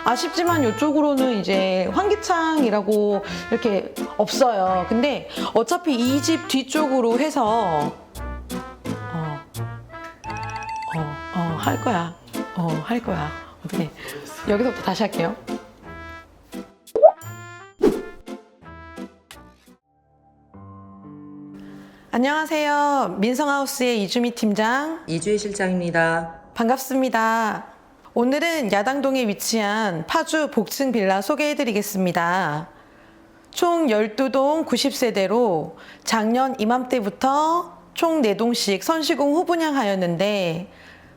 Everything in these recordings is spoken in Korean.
아쉽지만 이쪽으로는 이제 환기창이라고 이렇게 없어요. 근데 어차피 이 집 뒤쪽으로 해서 할 거야. 할 거야. 어떻게? 여기서부터 다시 할게요. 안녕하세요. 민성하우스의 이주미 팀장. 이주희 실장입니다. 반갑습니다. 오늘은 야당동에 위치한 파주 복층 빌라 소개해드리겠습니다. 총 12동 90세대로 작년 이맘때부터 총 4동씩 선시공 후 분양하였는데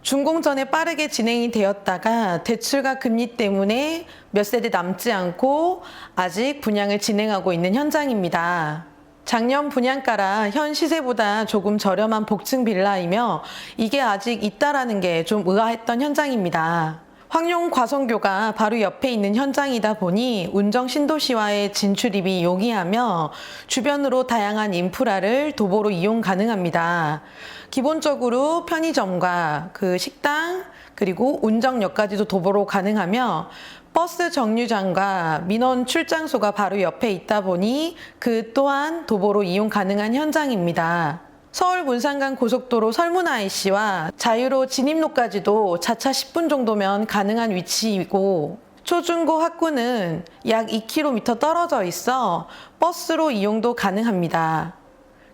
준공전에 빠르게 진행이 되었다가 대출과 금리 때문에 몇 세대 남지 않고 아직 분양을 진행하고 있는 현장입니다. 작년 분양가라 현 시세보다 조금 저렴한 복층 빌라이며 이게 아직 있다라는 게 좀 의아했던 현장입니다. 황룡 과성교가 바로 옆에 있는 현장이다 보니 운정 신도시와의 진출입이 용이하며 주변으로 다양한 인프라를 도보로 이용 가능합니다. 기본적으로 편의점과 그 식당 그리고 운정역까지도 도보로 가능하며 버스 정류장과 민원 출장소가 바로 옆에 있다 보니 그 또한 도보로 이용 가능한 현장입니다. 서울 문산간 고속도로 설문 IC와 자유로 진입로까지도 자차 10분 정도면 가능한 위치이고 초중고 학구는 약 2km 떨어져 있어 버스로 이용도 가능합니다.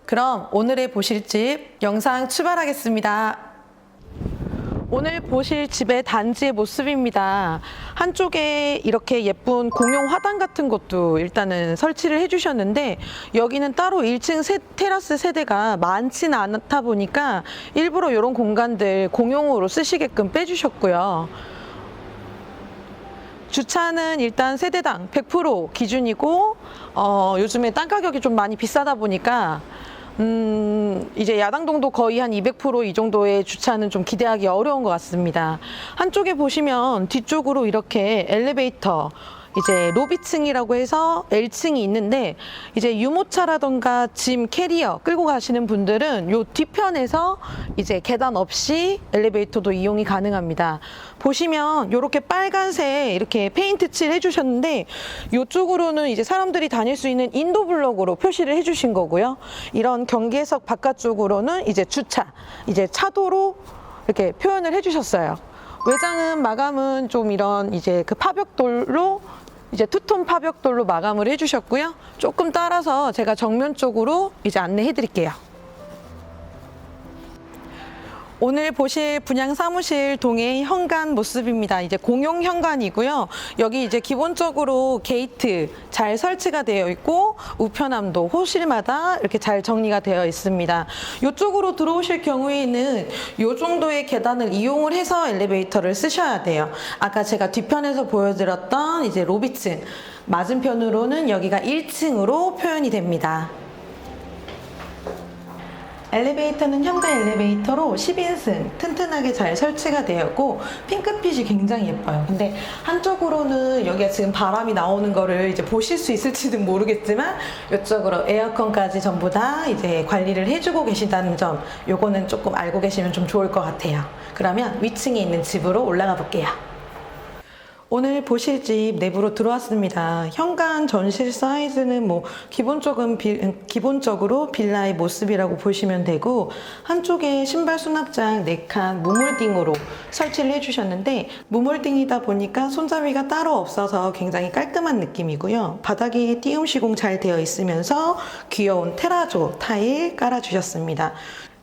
그럼 오늘의 보실 집 영상 출발하겠습니다. 오늘 보실 집의 단지의 모습입니다. 한쪽에 이렇게 예쁜 공용 화단 같은 것도 일단은 설치를 해주셨는데 여기는 따로 1층 테라스 세대가 많지는 않다 보니까 일부러 이런 공간들 공용으로 쓰시게끔 빼주셨고요. 주차는 일단 세대당 100% 기준이고 요즘에 땅 가격이 좀 많이 비싸다 보니까 이제 야당동도 거의 한 200% 이 정도의 주차는 좀 기대하기 어려운 것 같습니다. 한쪽에 보시면 뒤쪽으로 이렇게 엘리베이터 이제 로비층이라고 해서 L층이 있는데 이제 유모차라던가 짐 캐리어 끌고 가시는 분들은 요 뒤편에서 이제 계단 없이 엘리베이터도 이용이 가능합니다. 보시면 이렇게 빨간색 이렇게 페인트 칠 해주셨는데 이쪽으로는 이제 사람들이 다닐 수 있는 인도 블럭으로 표시를 해주신 거고요. 이런 경계석 바깥쪽으로는 이제 주차, 이제 차도로 이렇게 표현을 해주셨어요. 외장은 마감은 좀 이런 이제 그 파벽돌로 이제 투톤 파벽돌로 마감을 해주셨고요. 조금 따라서 제가 정면 쪽으로 이제 안내해 드릴게요. 오늘 보실 분양 사무실 동의 현관 모습입니다. 이제 공용 현관이고요. 여기 이제 기본적으로 게이트 잘 설치가 되어 있고 우편함도 호실마다 이렇게 잘 정리가 되어 있습니다. 이쪽으로 들어오실 경우에는 이 정도의 계단을 이용을 해서 엘리베이터를 쓰셔야 돼요. 아까 제가 뒤편에서 보여드렸던 이제 로비층 맞은편으로는 여기가 1층으로 표현이 됩니다. 엘리베이터는 현대 엘리베이터로 10인승 튼튼하게 잘 설치가 되었고 핑크빛이 굉장히 예뻐요. 근데 한쪽으로는 여기가 지금 바람이 나오는 거를 이제 보실 수 있을지는 모르겠지만 이쪽으로 에어컨까지 전부 다 이제 관리를 해주고 계시다는 점 요거는 조금 알고 계시면 좀 좋을 것 같아요. 그러면 위층에 있는 집으로 올라가 볼게요. 오늘 보실 집 내부로 들어왔습니다. 현관 전실 사이즈는 뭐 기본적으로 빌라의 모습이라고 보시면 되고 한쪽에 신발 수납장 4칸 무몰딩으로 설치를 해주셨는데 무몰딩이다 보니까 손잡이가 따로 없어서 굉장히 깔끔한 느낌이고요. 바닥에 띄움 시공 잘 되어 있으면서 귀여운 테라조 타일 깔아주셨습니다.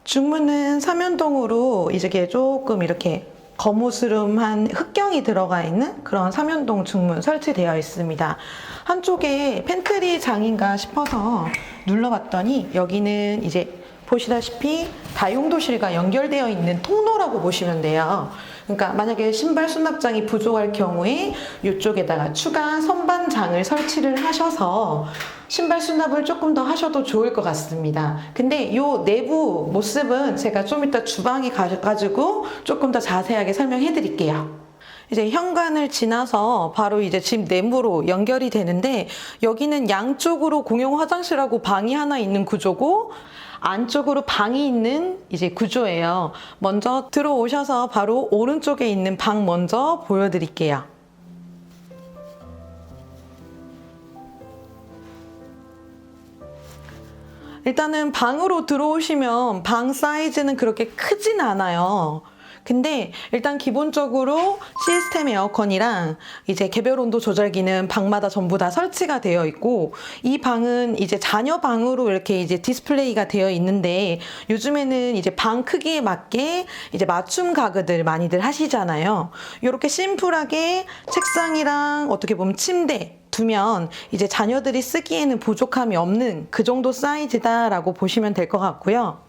중문은 삼연동으로 이제 조금 이렇게 거무스름한 흑경이 들어가 있는 그런 삼연동 중문 설치되어 있습니다. 한쪽에 팬트리 장인가 싶어서 눌러봤더니 여기는 이제 보시다시피 다용도실과 연결되어 있는 통로라고 보시면 돼요. 그러니까 만약에 신발 수납장이 부족할 경우에 이쪽에다가 추가 선반장을 설치를 하셔서 신발 수납을 조금 더 하셔도 좋을 것 같습니다. 근데 이 내부 모습은 제가 좀 이따 주방에 가가지고 조금 더 자세하게 설명해 드릴게요. 이제 현관을 지나서 바로 이제 집 내부로 연결이 되는데 여기는 양쪽으로 공용 화장실하고 방이 하나 있는 구조고 안쪽으로 방이 있는 이제 구조예요. 먼저 들어오셔서 바로 오른쪽에 있는 방 먼저 보여드릴게요. 일단은 방으로 들어오시면 방 사이즈는 그렇게 크진 않아요. 근데 일단 기본적으로 시스템 에어컨이랑 이제 개별 온도 조절기는 방마다 전부 다 설치가 되어 있고, 이 방은 이제 자녀 방으로 이렇게 이제 디스플레이가 되어 있는데, 요즘에는 이제 방 크기에 맞게 이제 맞춤 가구들 많이들 하시잖아요. 이렇게 심플하게 책상이랑 어떻게 보면 침대 두면 이제 자녀들이 쓰기에는 부족함이 없는 그 정도 사이즈다라고 보시면 될 것 같고요.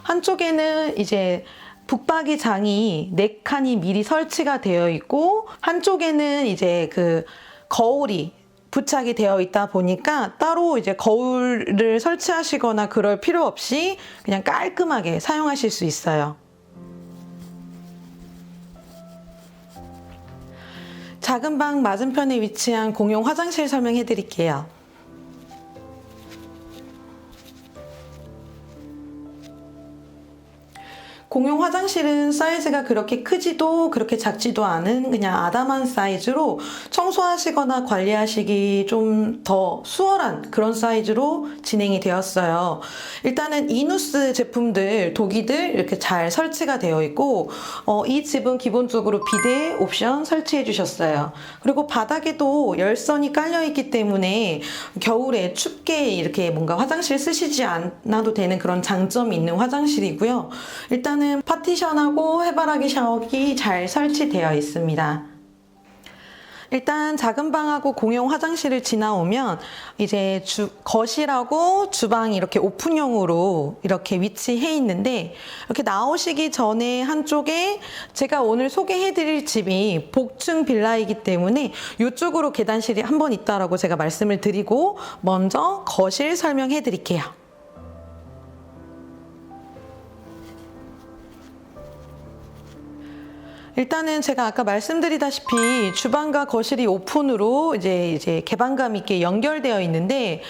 한쪽에는 이제 북박이 장이 4칸이 미리 설치가 되어 있고, 한쪽에는 이제 그 거울이 부착이 되어 있다 보니까 따로 이제 거울을 설치하시거나 그럴 필요 없이 그냥 깔끔하게 사용하실 수 있어요. 작은 방 맞은편에 위치한 공용 화장실 설명해 드릴게요. 공용 화장실은 사이즈가 그렇게 크지도 그렇게 작지도 않은 그냥 아담한 사이즈로 청소하시거나 관리하시기 좀 더 수월한 그런 사이즈로 진행이 되었어요. 일단은 이누스 제품들, 도기들 이렇게 잘 설치가 되어 있고, 이 집은 기본적으로 비데 옵션 설치해 주셨어요. 그리고 바닥에도 열선이 깔려 있기 때문에 겨울에 춥게 이렇게 뭔가 화장실 쓰시지 않아도 되는 그런 장점이 있는 화장실이고요. 일단은 파티션하고 해바라기 샤워기 잘 설치되어 있습니다. 일단 작은 방하고 공용 화장실을 지나오면 이제 거실하고 주방이 이렇게 오픈형으로 이렇게 위치해 있는데, 이렇게 나오시기 전에 한쪽에 제가 오늘 소개해드릴 집이 복층 빌라이기 때문에 이쪽으로 계단실이 한 번 있다라고 제가 말씀을 드리고 먼저 거실 설명해 드릴게요. 일단은 제가 아까 말씀드리다시피 주방과 거실이 오픈으로 이제 개방감 있게 연결되어 있는데,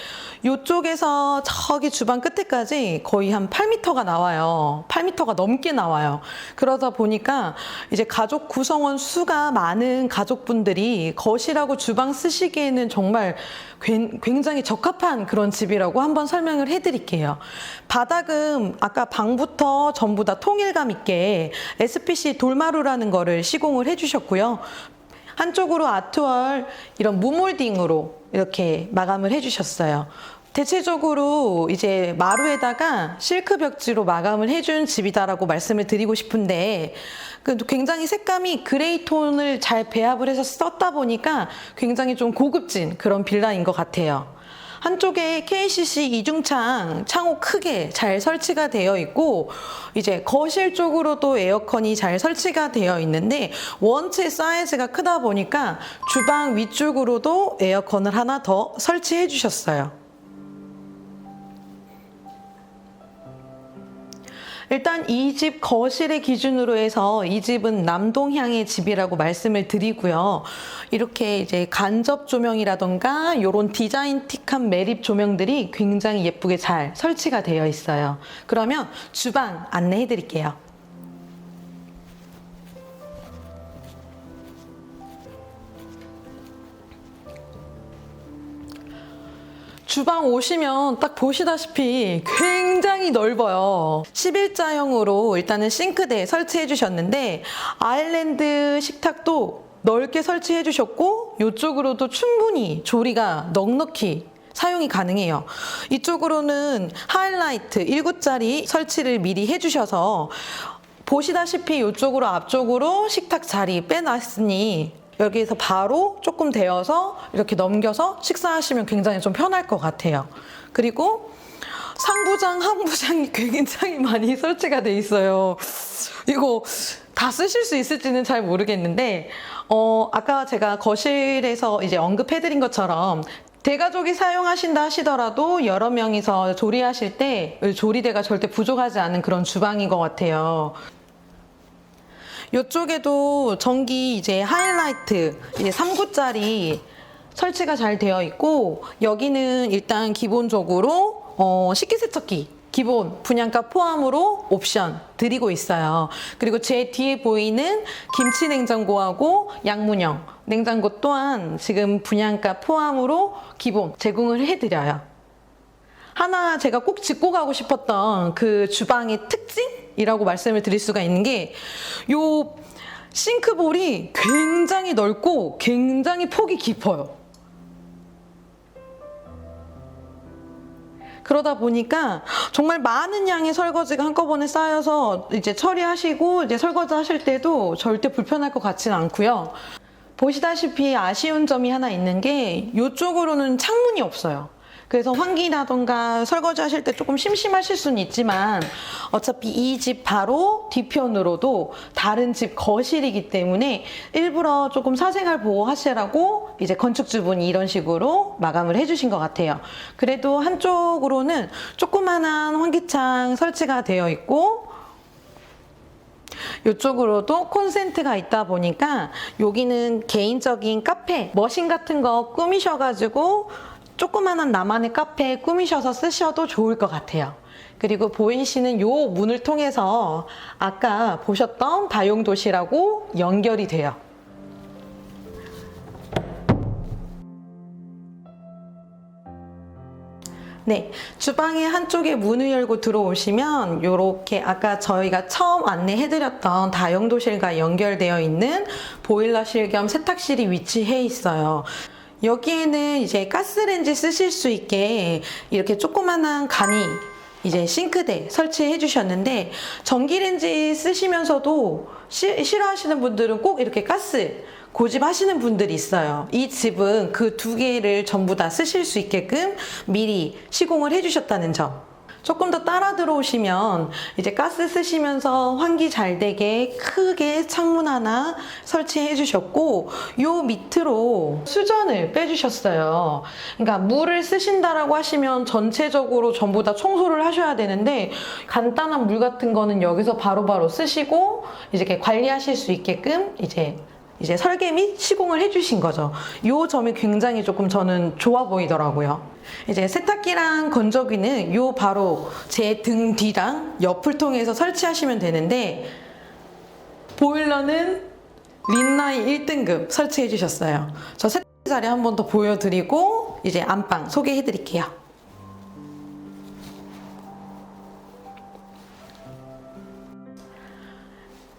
이쪽에서 저기 주방 끝에까지 거의 한 8m가 나와요. 8m가 넘게 나와요. 그러다 보니까 이제 가족 구성원 수가 많은 가족분들이 거실하고 주방 쓰시기에는 정말 굉장히 적합한 그런 집이라고 한번 설명을 해드릴게요. 바닥은 아까 방부터 전부 다 통일감 있게 SPC 돌마루라는 거를 시공을 해주셨고요. 한쪽으로 아트월 이런 무몰딩으로 이렇게 마감을 해주셨어요. 대체적으로 이제 마루에다가 실크 벽지로 마감을 해준 집이다라고 말씀을 드리고 싶은데, 굉장히 색감이 그레이 톤을 잘 배합을 해서 썼다 보니까 굉장히 좀 고급진 그런 빌라인 것 같아요. 한쪽에 KCC 이중창 창호 크게 잘 설치가 되어 있고, 이제 거실 쪽으로도 에어컨이 잘 설치가 되어 있는데, 원체 사이즈가 크다 보니까 주방 위쪽으로도 에어컨을 하나 더 설치해 주셨어요. 일단 이 집 거실의 기준으로 해서 이 집은 남동향의 집이라고 말씀을 드리고요. 이렇게 이제 간접 조명이라던가 이런 디자인틱한 매립 조명들이 굉장히 예쁘게 잘 설치가 되어 있어요. 그러면 주방 안내해 드릴게요. 주방 오시면 딱 보시다시피 굉장히 넓어요. 11자형으로 일단은 싱크대 설치해 주셨는데, 아일랜드 식탁도 넓게 설치해 주셨고, 이쪽으로도 충분히 조리가 넉넉히 사용이 가능해요. 이쪽으로는 하이라이트 1구짜리 설치를 미리 해주셔서 보시다시피 이쪽으로 앞쪽으로 식탁 자리 빼놨으니 여기에서 바로 조금 데워서 이렇게 넘겨서 식사하시면 굉장히 좀 편할 것 같아요. 그리고 상부장, 하부장이 굉장히 많이 설치가 돼 있어요. 이거 다 쓰실 수 있을지는 잘 모르겠는데, 아까 제가 거실에서 이제 언급해드린 것처럼 대가족이 사용하신다 하시더라도 여러 명이서 조리하실 때 조리대가 절대 부족하지 않은 그런 주방인 것 같아요. 이쪽에도 전기 이제 하이라이트 이제 3구짜리 설치가 잘 되어 있고, 여기는 일단 기본적으로 식기세척기 기본 분양가 포함으로 옵션 드리고 있어요. 그리고 제 뒤에 보이는 김치 냉장고하고 양문형 냉장고 또한 지금 분양가 포함으로 기본 제공을 해드려요. 하나 제가 꼭 짚고 가고 싶었던 그 주방의 특징이라고 말씀을 드릴 수가 있는 게 요 싱크볼이 굉장히 넓고 굉장히 폭이 깊어요. 그러다 보니까 정말 많은 양의 설거지가 한꺼번에 쌓여서 이제 처리하시고 이제 설거지 하실 때도 절대 불편할 것 같지는 않고요. 보시다시피 아쉬운 점이 하나 있는 게 이쪽으로는 창문이 없어요. 그래서 환기라던가 설거지 하실 때 조금 심심하실 수는 있지만 어차피 이 집 바로 뒤편으로도 다른 집 거실이기 때문에 일부러 조금 사생활 보호하시라고 이제 건축주분이 이런 식으로 마감을 해주신 것 같아요. 그래도 한쪽으로는 조그만한 환기창 설치가 되어 있고 이쪽으로도 콘센트가 있다 보니까 여기는 개인적인 카페, 머신 같은 거 꾸미셔가지고 조그만한 나만의 카페 꾸미셔서 쓰셔도 좋을 것 같아요. 그리고 보이시는 요 문을 통해서 아까 보셨던 다용도실하고 연결이 돼요. 네, 주방의 한쪽에 문을 열고 들어오시면 이렇게 아까 저희가 처음 안내해드렸던 다용도실과 연결되어 있는 보일러실 겸 세탁실이 위치해 있어요. 여기에는 이제 가스레인지 쓰실 수 있게 이렇게 조그만한 간이 이제 싱크대 설치해 주셨는데 전기레인지 쓰시면서도 싫어하시는 분들은 꼭 이렇게 가스 고집하시는 분들이 있어요. 이 집은 그 두 개를 전부 다 쓰실 수 있게끔 미리 시공을 해주셨다는 점. 조금 더 따라 들어오시면 이제 가스 쓰시면서 환기 잘 되게 크게 창문 하나 설치해 주셨고 요 밑으로 수전을 빼주셨어요. 그러니까 물을 쓰신다라고 하시면 전체적으로 전부 다 청소를 하셔야 되는데 간단한 물 같은 거는 여기서 바로바로 쓰시고 이렇게 관리하실 수 있게끔 이제 설계 및 시공을 해주신 거죠. 이 점이 굉장히 조금 저는 좋아 보이더라고요. 이제 세탁기랑 건조기는 요 바로 제 등 뒤랑 옆을 통해서 설치하시면 되는데 보일러는 린나이 1등급 설치해 주셨어요. 저 세탁기 자리 한 번 더 보여드리고 이제 안방 소개해 드릴게요.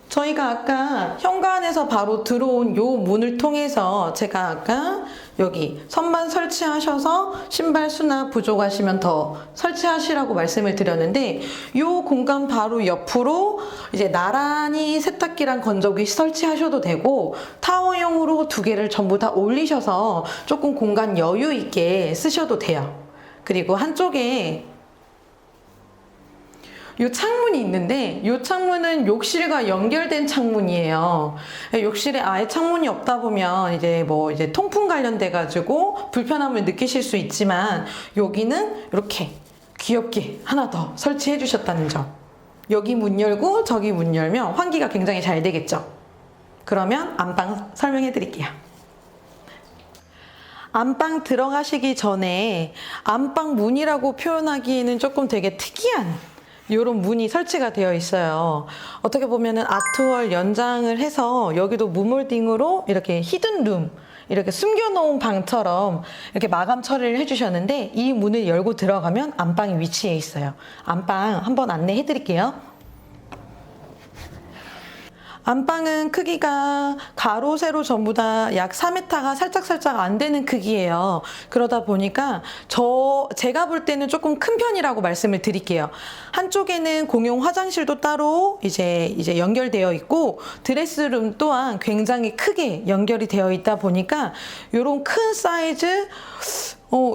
저희가 아까 현관에서 바로 들어온 요 문을 통해서 제가 아까 여기 선반 설치하셔서 신발 수납 부족하시면 더 설치하시라고 말씀을 드렸는데 요 공간 바로 옆으로 이제 나란히 세탁기랑 건조기 설치하셔도 되고 타워형으로 두 개를 전부 다 올리셔서 조금 공간 여유 있게 쓰셔도 돼요. 그리고 한쪽에 요 창문이 있는데 요 창문은 욕실과 연결된 창문이에요. 욕실에 아예 창문이 없다 보면 이제 통풍 관련돼 가지고 불편함을 느끼실 수 있지만 여기는 이렇게 귀엽게 하나 더 설치해 주셨다는 점. 여기 문 열고 저기 문 열면 환기가 굉장히 잘 되겠죠. 그러면 안방 설명해 드릴게요. 안방 들어가시기 전에 안방 문이라고 표현하기에는 조금 되게 특이한 이런 문이 설치가 되어 있어요. 어떻게 보면은 아트월 연장을 해서 여기도 무몰딩으로 이렇게 히든룸, 이렇게 숨겨놓은 방처럼 이렇게 마감 처리를 해주셨는데 이 문을 열고 들어가면 안방이 위치해 있어요. 안방 한번 안내해 드릴게요. 안방은 크기가 가로 세로 전부 다 약 4m가 살짝 안 되는 크기예요. 그러다 보니까 제가 볼 때는 조금 큰 편이라고 말씀을 드릴게요. 한쪽에는 공용 화장실도 따로 이제 연결되어 있고 드레스룸 또한 굉장히 크게 연결이 되어 있다 보니까 이런 큰 사이즈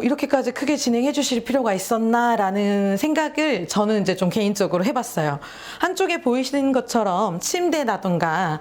이렇게까지 크게 진행해 주실 필요가 있었나라는 생각을 저는 이제 좀 개인적으로 해봤어요. 한쪽에 보이시는 것처럼 침대라던가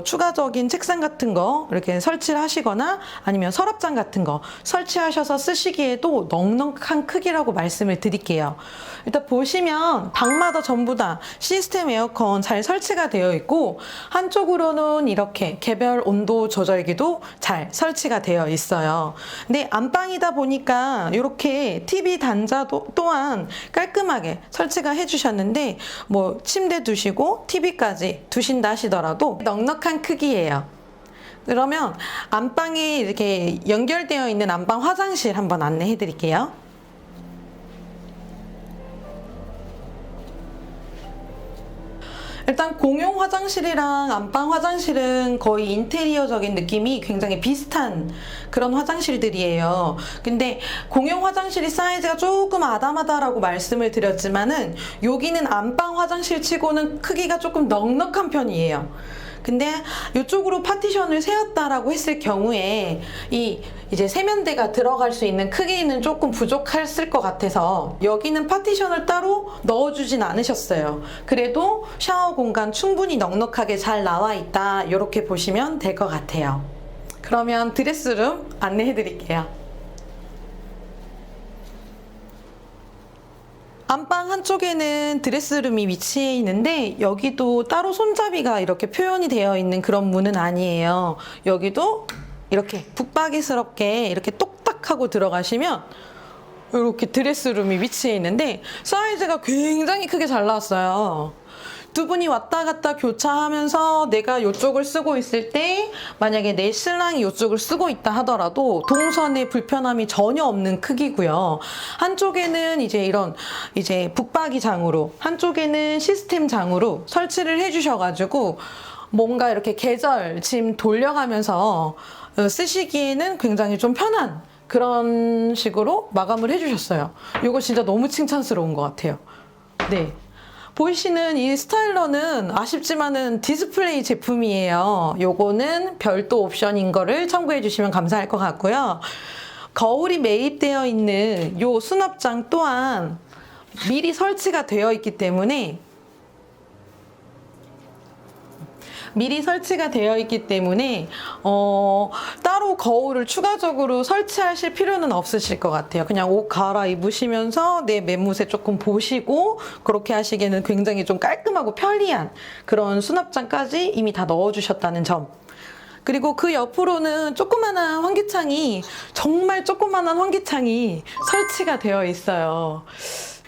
추가적인 책상 같은 거 이렇게 설치를 하시거나 아니면 서랍장 같은 거 설치하셔서 쓰시기에도 넉넉한 크기라고 말씀을 드릴게요. 일단 보시면 방마다 전부 다 시스템 에어컨 잘 설치가 되어 있고 한쪽으로는 이렇게 개별 온도 조절기도 잘 설치가 되어 있어요. 근데 안방이다 보니 보니까 이렇게 TV 단자도 또한 깔끔하게 설치가 해주셨는데 뭐 침대 두시고 TV까지 두신다 하시더라도 넉넉한 크기예요. 그러면 안방에 이렇게 연결되어 있는 안방 화장실 한번 안내해 드릴게요. 일단 공용 화장실이랑 안방 화장실은 거의 인테리어적인 느낌이 굉장히 비슷한 그런 화장실들이에요. 근데 공용 화장실이 사이즈가 조금 아담하다라고 말씀을 드렸지만은 여기는 안방 화장실 치고는 크기가 조금 넉넉한 편이에요. 근데 이쪽으로 파티션을 세웠다라고 했을 경우에 이제 세면대가 들어갈 수 있는 크기는 조금 부족했을 것 같아서 여기는 파티션을 따로 넣어주진 않으셨어요. 그래도 샤워 공간 충분히 넉넉하게 잘 나와 있다, 이렇게 보시면 될 것 같아요. 그러면 드레스룸 안내해 드릴게요. 안방 한쪽에는 드레스룸이 위치해 있는데 여기도 따로 손잡이가 이렇게 표현이 되어 있는 그런 문은 아니에요. 여기도 이렇게 북박이스럽게 이렇게 똑딱하고 들어가시면 이렇게 드레스룸이 위치해 있는데 사이즈가 굉장히 크게 잘 나왔어요. 두 분이 왔다 갔다 교차하면서 내가 이쪽을 쓰고 있을 때 만약에 내 신랑이 이쪽을 쓰고 있다 하더라도 동선에 불편함이 전혀 없는 크기고요. 한쪽에는 이제 북박이 장으로, 한쪽에는 시스템 장으로 설치를 해주셔가지고 뭔가 이렇게 계절 짐 돌려가면서 쓰시기에는 굉장히 좀 편한 그런 식으로 마감을 해주셨어요. 이거 진짜 너무 칭찬스러운 것 같아요. 네. 보이시는 이 스타일러는 아쉽지만은 디스플레이 제품이에요. 요거는 별도 옵션인 거를 참고해 주시면 감사할 것 같고요. 거울이 매입되어 있는 요 수납장 또한 미리 설치가 되어 있기 때문에 따로 거울을 추가적으로 설치하실 필요는 없으실 것 같아요. 그냥 옷 갈아입으시면서 내 매무새 조금 보시고 그렇게 하시기에는 굉장히 좀 깔끔하고 편리한 그런 수납장까지 이미 다 넣어주셨다는 점. 그리고 그 옆으로는 정말 조그만한 환기창이 설치가 되어 있어요.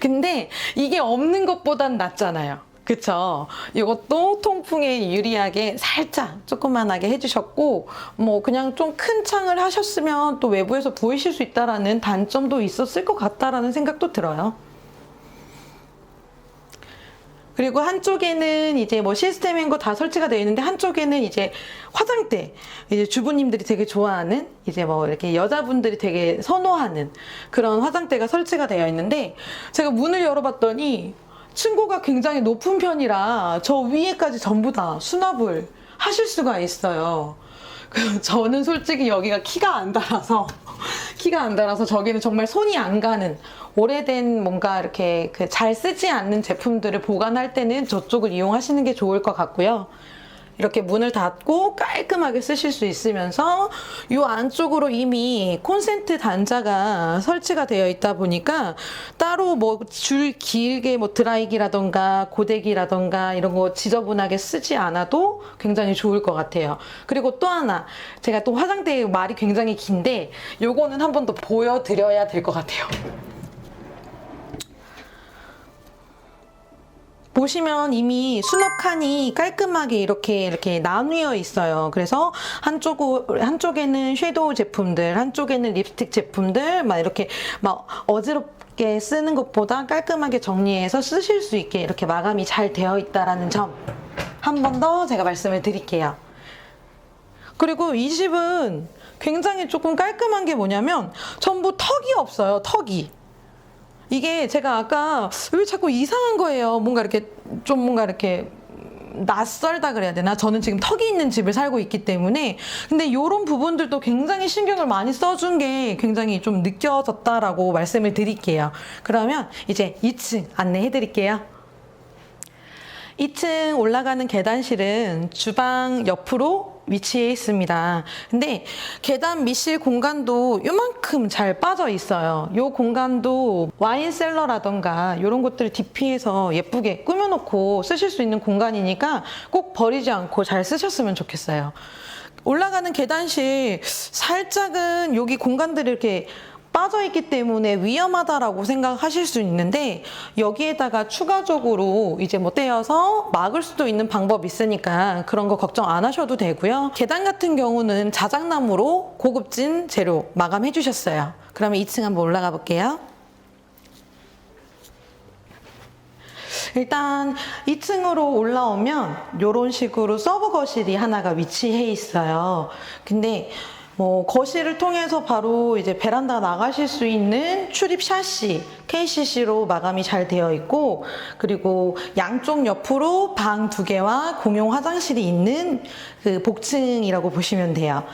근데 이게 없는 것보단 낫잖아요. 그쵸? 이것도 통풍에 유리하게 살짝 조그만하게 해주셨고, 뭐 그냥 좀 큰 창을 하셨으면 또 외부에서 보이실 수 있다라는 단점도 있었을 것 같다라는 생각도 들어요. 그리고 한쪽에는 이제 뭐 시스템인 거 다 설치가 되어 있는데 한쪽에는 이제 화장대, 이제 주부님들이 되게 좋아하는, 이제 뭐 이렇게 여자분들이 되게 선호하는 그런 화장대가 설치가 되어 있는데 제가 문을 열어봤더니 층고가 굉장히 높은 편이라 저 위에까지 전부 다 수납을 하실 수가 있어요. 저는 솔직히 여기가 키가 안 달아서 저기는 정말 손이 안 가는 오래된 뭔가 이렇게 잘 쓰지 않는 제품들을 보관할 때는 저쪽을 이용하시는 게 좋을 것 같고요. 이렇게 문을 닫고 깔끔하게 쓰실 수 있으면서 이 안쪽으로 이미 콘센트 단자가 설치가 되어 있다 보니까 따로 뭐 줄 길게 뭐 드라이기라던가 고데기라던가 이런 거 지저분하게 쓰지 않아도 굉장히 좋을 것 같아요. 그리고 또 하나, 제가 또 화장대 말이 굉장히 긴데 요거는 한 번 더 보여드려야 될 것 같아요. 보시면 이미 수납 칸이 깔끔하게 이렇게 나뉘어 있어요. 그래서 한쪽에는 섀도우 제품들, 한쪽에는 립스틱 제품들, 막 이렇게 막 어지럽게 쓰는 것보다 깔끔하게 정리해서 쓰실 수 있게 이렇게 마감이 잘 되어 있다라는 점 한 번 더 제가 말씀을 드릴게요. 그리고 이 집은 굉장히 조금 깔끔한 게 뭐냐면 전부 턱이 없어요. 턱이. 이게 제가 아까 왜 자꾸 이상한 거예요. 뭔가 이렇게 낯설다 그래야 되나? 저는 지금 턱이 있는 집을 살고 있기 때문에. 근데 이런 부분들도 굉장히 신경을 많이 써준 게 굉장히 좀 느껴졌다라고 말씀을 드릴게요. 그러면 이제 2층 안내해 드릴게요. 2층 올라가는 계단실은 주방 옆으로 위치해 있습니다. 근데 계단 밑실 공간도 요만큼 잘 빠져 있어요. 요 공간도 와인 셀러라던가 이런 것들을 DP해서 예쁘게 꾸며놓고 쓰실 수 있는 공간이니까 꼭 버리지 않고 잘 쓰셨으면 좋겠어요. 올라가는 계단실 살짝은 여기 공간들을 이렇게 빠져 있기 때문에 위험하다라고 생각하실 수 있는데 여기에다가 추가적으로 이제 뭐 떼어서 막을 수도 있는 방법이 있으니까 그런 거 걱정 안 하셔도 되고요. 계단 같은 경우는 자작나무로 고급진 재료 마감해 주셨어요. 그러면 2층 한번 올라가 볼게요. 일단 2층으로 올라오면 이런 식으로 서브 거실이 하나가 위치해 있어요. 근데 뭐 거실을 통해서 바로 이제 베란다 나가실 수 있는 출입 샤시, KCC로 마감이 잘 되어 있고, 그리고 양쪽 옆으로 방 2개와 공용 화장실이 있는 그 복층이라고 보시면 돼요.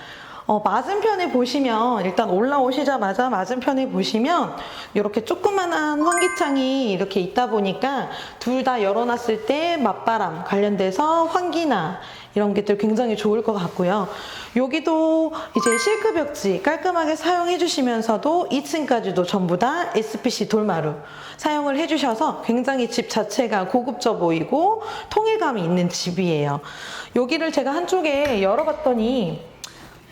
맞은편에 보시면 일단 올라오시자마자 맞은편에 보시면 이렇게 조그만한 환기창이 이렇게 있다 보니까 둘 다 열어놨을 때 맞바람 관련돼서 환기나 이런 것들 굉장히 좋을 것 같고요. 여기도 이제 실크 벽지 깔끔하게 사용해 주시면서도 2층까지도 전부 다 SPC 돌마루 사용을 해 주셔서 굉장히 집 자체가 고급져 보이고 통일감이 있는 집이에요. 여기를 제가 한쪽에 열어봤더니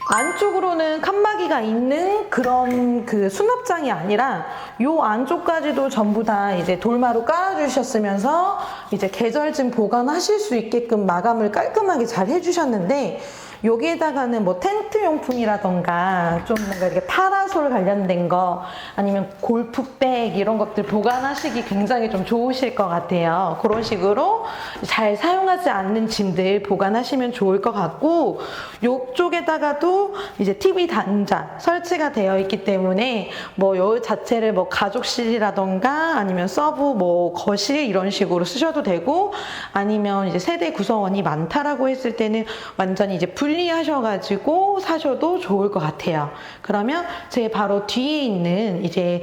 안쪽으로는 칸막이가 있는 그런 그 수납장이 아니라 요 안쪽까지도 전부 다 이제 돌마루 깔아주셨으면서 이제 계절짐 보관하실 수 있게끔 마감을 깔끔하게 잘 해주셨는데 여기에다가는 뭐 텐트 용품이라던가 좀 뭔가 이렇게 파라솔 관련된 거 아니면 골프백 이런 것들 보관하시기 굉장히 좀 좋으실 것 같아요. 그런 식으로 잘 사용하지 않는 짐들 보관하시면 좋을 것 같고 이쪽에다가도 이제 TV 단자 설치가 되어 있기 때문에 뭐 요 자체를 뭐 가족실이라던가 아니면 서브 뭐 거실 이런 식으로 쓰셔도 되고 아니면 이제 세대 구성원이 많다라고 했을 때는 완전히 이제 분리하셔가지고 사셔도 좋을 것 같아요. 그러면 제 바로 뒤에 있는 이제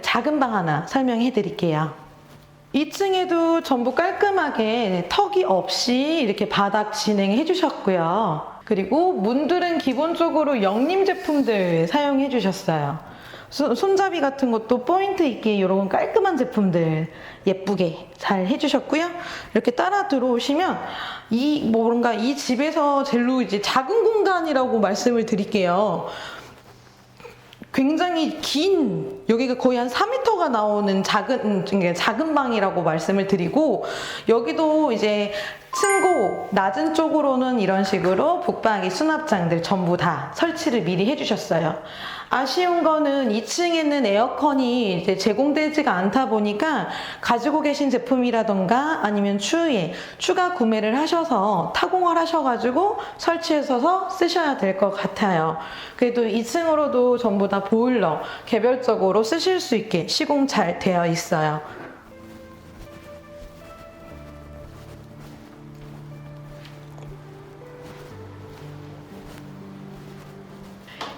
작은 방 하나 설명해 드릴게요. 2층에도 전부 깔끔하게 턱이 없이 이렇게 바닥 진행해 주셨고요. 그리고 문들은 기본적으로 영림 제품들 사용해 주셨어요. 손잡이 같은 것도 포인트 있게 이런 깔끔한 제품들 예쁘게 잘 해주셨고요. 이렇게 따라 들어오시면 뭔가 이 집에서 제일로 이제 작은 공간이라고 말씀을 드릴게요. 굉장히 긴 여기가 거의 한 4m가 나오는 작은 방이라고 말씀을 드리고 여기도 이제 층고 낮은 쪽으로는 이런 식으로 북박이 수납장들 전부 다 설치를 미리 해주셨어요. 아쉬운 거는 2층에는 에어컨이 이제 제공되지가 않다 보니까 가지고 계신 제품이라던가 아니면 추후에 추가 구매를 하셔서 타공을 하셔가지고 설치해서 쓰셔야 될 것 같아요. 그래도 2층으로도 전부 다 보일러 개별적으로 쓰실 수 있게 시공 잘 되어 있어요.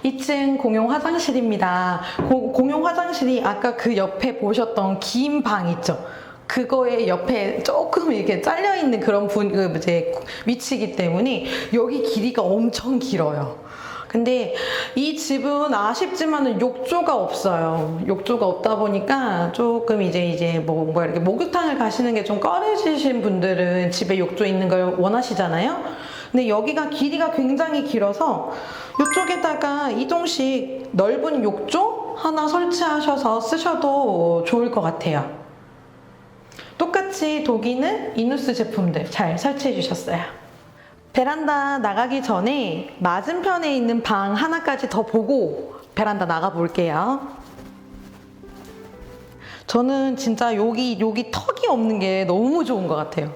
이 층 공용 화장실입니다. 공용 화장실이 아까 그 옆에 보셨던 긴 방 있죠? 그거의 옆에 조금 이렇게 잘려있는 그런 이제 위치이기 때문에 여기 길이가 엄청 길어요. 근데 이 집은 아쉽지만은 욕조가 없어요. 욕조가 없다 보니까 조금 이제 뭐 이렇게 목욕탕을 가시는 게 좀 꺼려지신 분들은 집에 욕조 있는 걸 원하시잖아요. 근데 여기가 길이가 굉장히 길어서 이쪽에다가 이동식 넓은 욕조 하나 설치하셔서 쓰셔도 좋을 것 같아요. 똑같이 독일은 이누스 제품들 잘 설치해 주셨어요. 베란다 나가기 전에 맞은편에 있는 방 하나까지 더 보고 베란다 나가 볼게요. 저는 진짜 여기 턱이 없는 게 너무 좋은 것 같아요.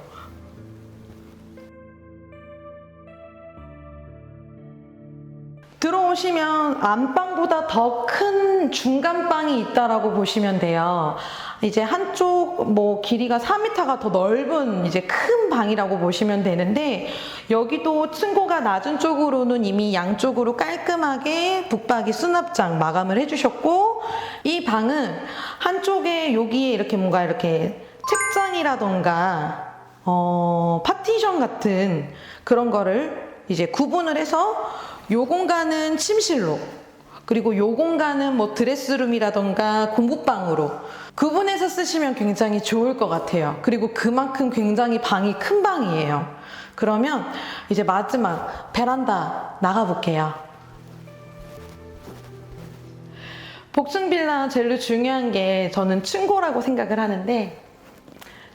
들어오시면 안방보다 더 큰 중간방이 있다라고 보시면 돼요. 이제 한쪽 뭐 길이가 4m가 더 넓은 이제 큰 방이라고 보시면 되는데 여기도 층고가 낮은 쪽으로는 이미 양쪽으로 깔끔하게 북박이 수납장 마감을 해주셨고 이 방은 한쪽에 여기에 이렇게 뭔가 이렇게 책장이라던가 파티션 같은 그런 거를 이제 구분을 해서 요 공간은 침실로 그리고 요 공간은 뭐 드레스룸이라던가 공부방으로 구분해서 쓰시면 굉장히 좋을 것 같아요. 그리고 그만큼 굉장히 방이 큰 방이에요. 그러면 이제 마지막 베란다 나가 볼게요. 복층 빌라 제일 중요한 게 저는 층고라고 생각을 하는데,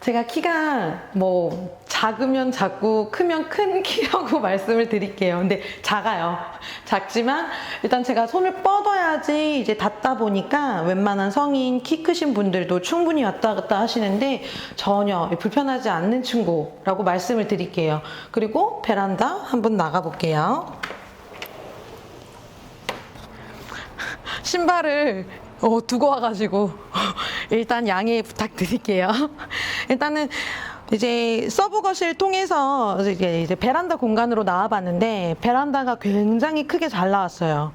제가 키가 뭐 작으면 작고 크면 큰 키라고 말씀을 드릴게요. 근데 작아요. 작지만 일단 제가 손을 뻗어야지 이제 닿다 보니까 웬만한 성인 키 크신 분들도 충분히 왔다 갔다 하시는데 전혀 불편하지 않는 층고라고 말씀을 드릴게요. 그리고 베란다 한번 나가 볼게요. 신발을 두고 와가지고 일단 양해 부탁드릴게요. 일단은 이제 서브 거실 통해서 이제 베란다 공간으로 나와봤는데 베란다가 굉장히 크게 잘 나왔어요.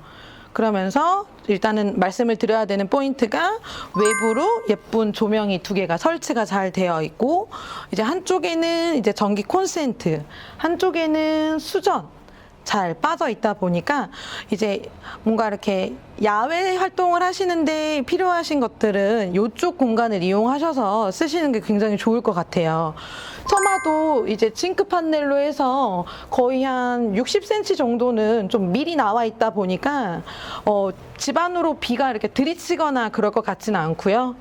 그러면서 일단은 말씀을 드려야 되는 포인트가 외부로 예쁜 조명이 두 개가 설치가 잘 되어 있고, 이제 한쪽에는 이제 전기 콘센트, 한쪽에는 수전 잘 빠져 있다 보니까 이제 뭔가 이렇게 야외 활동을 하시는데 필요하신 것들은 이쪽 공간을 이용하셔서 쓰시는 게 굉장히 좋을 것 같아요. 처마도 이제 징크 판넬로 해서 거의 한 60cm 정도는 좀 미리 나와 있다 보니까 집 안으로 비가 이렇게 들이치거나 그럴 것 같지는 않고요.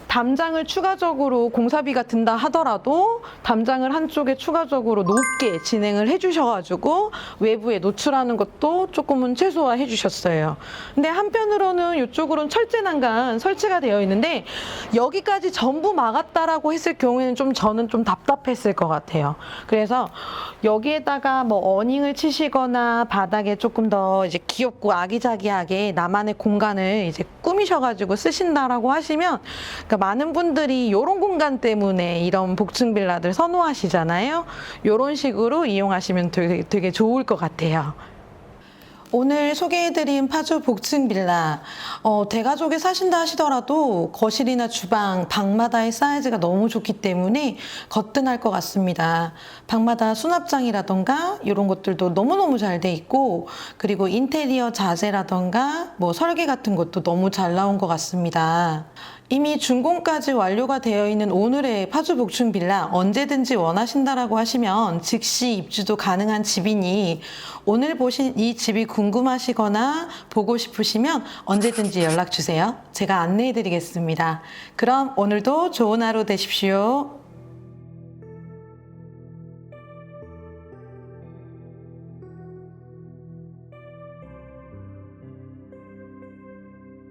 담장을 추가적으로 공사비가 든다 하더라도 담장을 한쪽에 추가적으로 높게 진행을 해주셔가지고 외부에 노출하는 것도 조금은 최소화해 주셨어요. 근데 한편으로는 이쪽으로는 철제 난간 설치가 되어 있는데 여기까지 전부 막았다라고 했을 경우에는 저는 좀 답답했을 것 같아요. 그래서 여기에다가 뭐 어닝을 치시거나 바닥에 조금 더 이제 귀엽고 아기자기하게 나만의 공간을 이제 꾸미셔가지고 쓰신다라고 하시면, 그러니까 많은 분들이 이런 공간 때문에 이런 복층 빌라들 선호하시잖아요. 이런 식으로 이용하시면 되게 좋을 것 같아요. 오늘 소개해드린 파주 복층 빌라, 대가족이 사신다 하시더라도 거실이나 주방, 방마다의 사이즈가 너무 좋기 때문에 거뜬할 것 같습니다. 방마다 수납장이라던가 이런 것들도 너무너무 잘 돼 있고, 그리고 인테리어 자재라던가 뭐 설계 같은 것도 너무 잘 나온 것 같습니다. 이미 준공까지 완료가 되어 있는 오늘의 파주 복층 빌라, 언제든지 원하신다라고 하시면 즉시 입주도 가능한 집이니 오늘 보신 이 집이 궁금하시거나 보고 싶으시면 언제든지 연락 주세요. 제가 안내해 드리겠습니다. 그럼 오늘도 좋은 하루 되십시오.